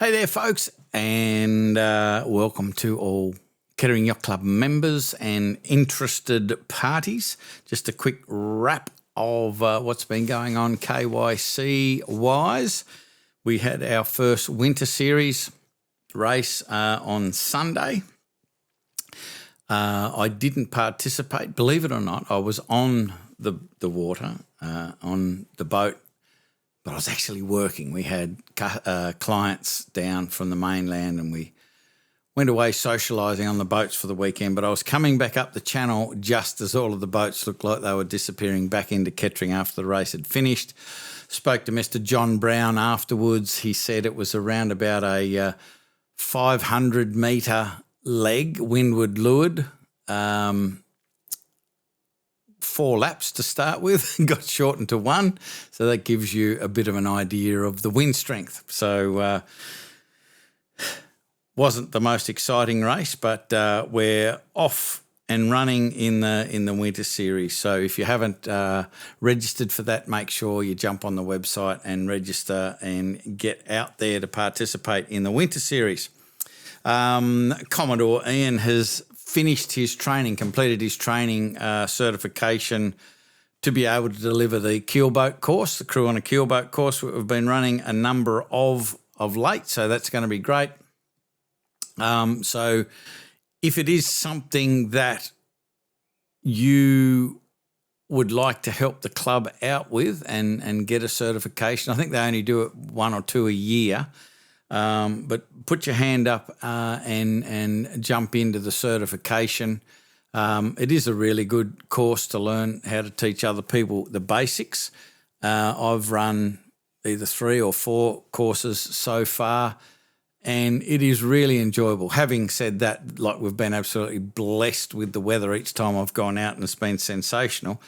Hey there, folks, and welcome to all Kettering Yacht Club members and interested parties. Just a quick wrap of what's been going on KYC-wise. We had our first winter series race on Sunday. I didn't participate, believe it or not. I was on the water, on the boat, but I was actually working. We had clients down from the mainland and we went away socialising on the boats for the weekend, but I was coming back up the channel just as all of the boats looked like they were disappearing back into Kettering after the race had finished. Spoke to Mr. John Brown afterwards. He said it was around about a 500-metre leg, windward leeward, 4 laps to start with, got shortened to 1. So that gives you a bit of an idea of the wind strength. So wasn't the most exciting race, but we're off and running in the winter series. So if you haven't registered for that, make sure you jump on the website and register and get out there to participate in the winter series. Commodore Ian has finished his training, completed his training certification to be able to deliver the keelboat course, the crew on a keelboat course. We've been running a number of late, so that's going to be great. So if it is something that you would like to help the club out with and get a certification, I think they only do it 1 or 2 a year. But put your hand up and jump into the certification. It is a really good course to learn how to teach other people the basics. I've run either 3 or 4 courses so far, and it is really enjoyable. Having said that, like, we've been absolutely blessed with the weather each time I've gone out, and it's been sensational.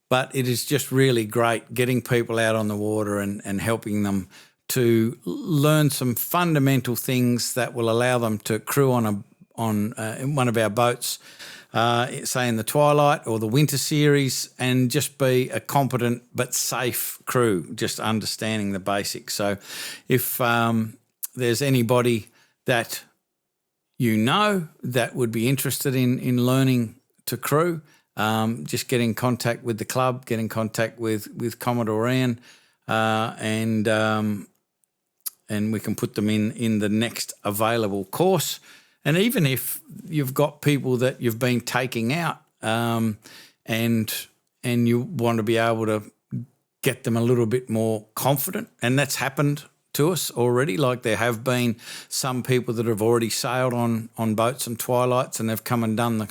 But it is just really great getting people out on the water and helping them to learn some fundamental things that will allow them to crew on one of our boats, say in the Twilight or the Winter Series, and just be a competent but safe crew, just understanding the basics. So if there's anybody that you know that would be interested in learning to crew, just get in contact with the club, get in contact with Commodore Ian, and we can put them in the next available course. And even if you've got people that you've been taking out and you want to be able to get them a little bit more confident, and that's happened to us already. Like, there have been some people that have already sailed on boats and Twilights, and they've come and done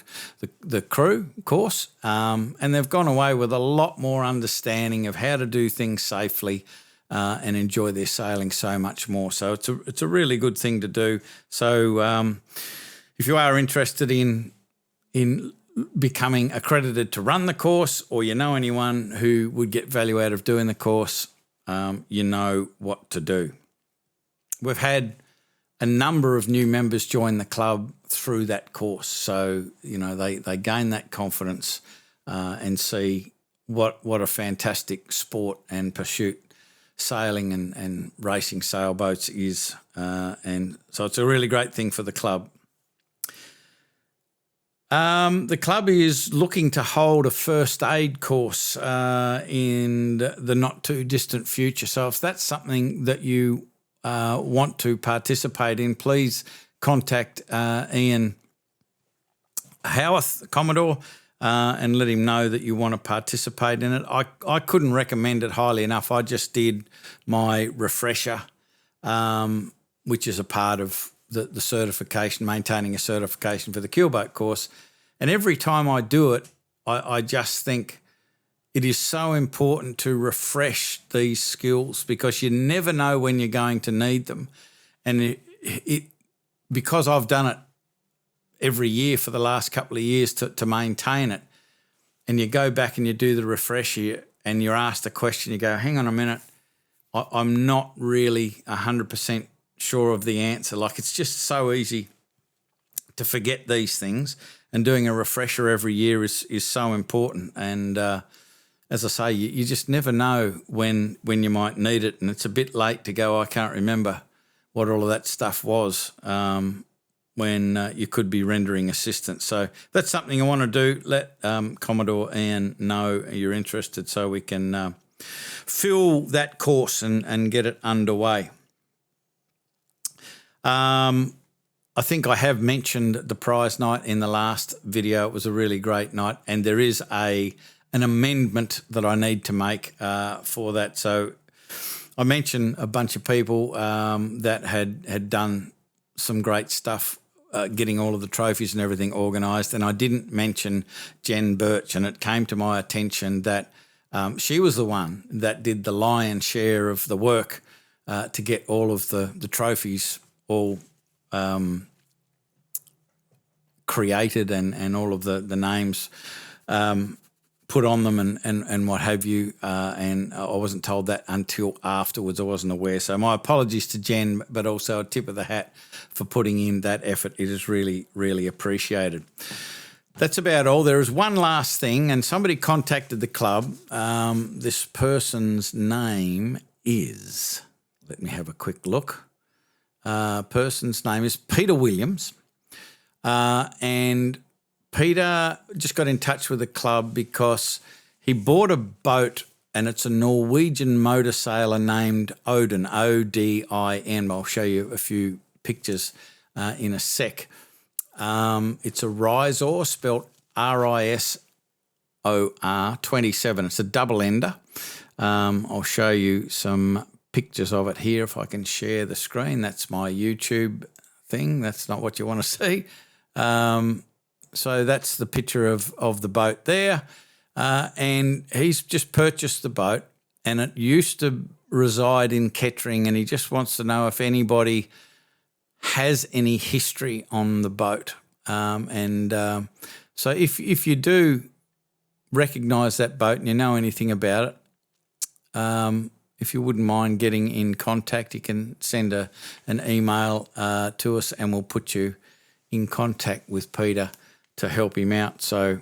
the crew course, and they've gone away with a lot more understanding of how to do things safely, and enjoy their sailing so much more. So it's a really good thing to do. So if you are interested in becoming accredited to run the course, or you know anyone who would get value out of doing the course, you know what to do. We've had a number of new members join the club through that course. So, you know, they gain that confidence and see what a fantastic sport and pursuit sailing and racing sailboats is, and so it's a really great thing for the club. The club is looking to hold a first aid course in the not too distant future. So if that's something that you want to participate in, please contact Ian Howarth, Commodore, and let him know that you want to participate in it. I couldn't recommend it highly enough. I just did my refresher, which is a part of the certification, maintaining a certification for the keelboat course. And every time I do it, I just think it is so important to refresh these skills, because you never know when you're going to need them. And because I've done it every year for the last couple of years to maintain it, and you go back and you do the refresher and you're asked a question, you go, hang on a minute, I'm not really 100% sure of the answer. Like, it's just so easy to forget these things, and doing a refresher every year is so important. And as I say, you just never know when you might need it, and it's a bit late to go, I can't remember what all of that stuff was when you could be rendering assistance. So that's something I want to do. Let Commodore Ian know you're interested so we can fill that course and get it underway. I think I have mentioned the prize night in the last video. It was a really great night, and there is an amendment that I need to make for that. So I mentioned a bunch of people that had done some great stuff getting all of the trophies and everything organised, and I didn't mention Jen Birch, and it came to my attention that she was the one that did the lion's share of the work to get all of the trophies all created and all of the names put on them and what have you. And I wasn't told that until afterwards. I wasn't aware. So my apologies to Jen, but also a tip of the hat for putting in that effort. It is really, really appreciated. That's about all. There is one last thing, and somebody contacted the club. This person's name is, let me have a quick look. Person's name is Peter Williams, and Peter just got in touch with the club because he bought a boat, and it's a Norwegian motor sailor named Odin, O-D-I-N. I'll show you a few pictures in a sec. It's a Risor, spelt R-I-S-O-R, 27. It's a double ender. I'll show you some pictures of it here if I can share the screen. That's my YouTube thing. That's not what you want to see. So that's the picture of the boat there. And he's just purchased the boat, and it used to reside in Kettering, and he just wants to know if anybody has any history on the boat. So if you do recognise that boat and you know anything about it, if you wouldn't mind getting in contact, you can send an email to us, and we'll put you in contact with Peter to help him out. So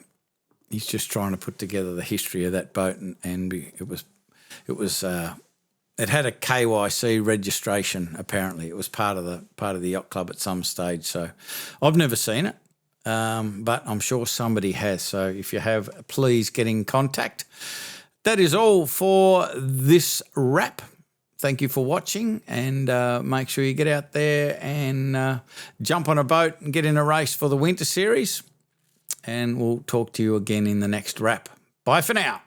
he's just trying to put together the history of that boat, and it had a KYC registration. Apparently, it was part of the yacht club at some stage. So I've never seen it, but I'm sure somebody has. So if you have, please get in contact. That is all for this wrap. Thank you for watching, and make sure you get out there and jump on a boat and get in a race for the Winter Series. And we'll talk to you again in the next wrap. Bye for now.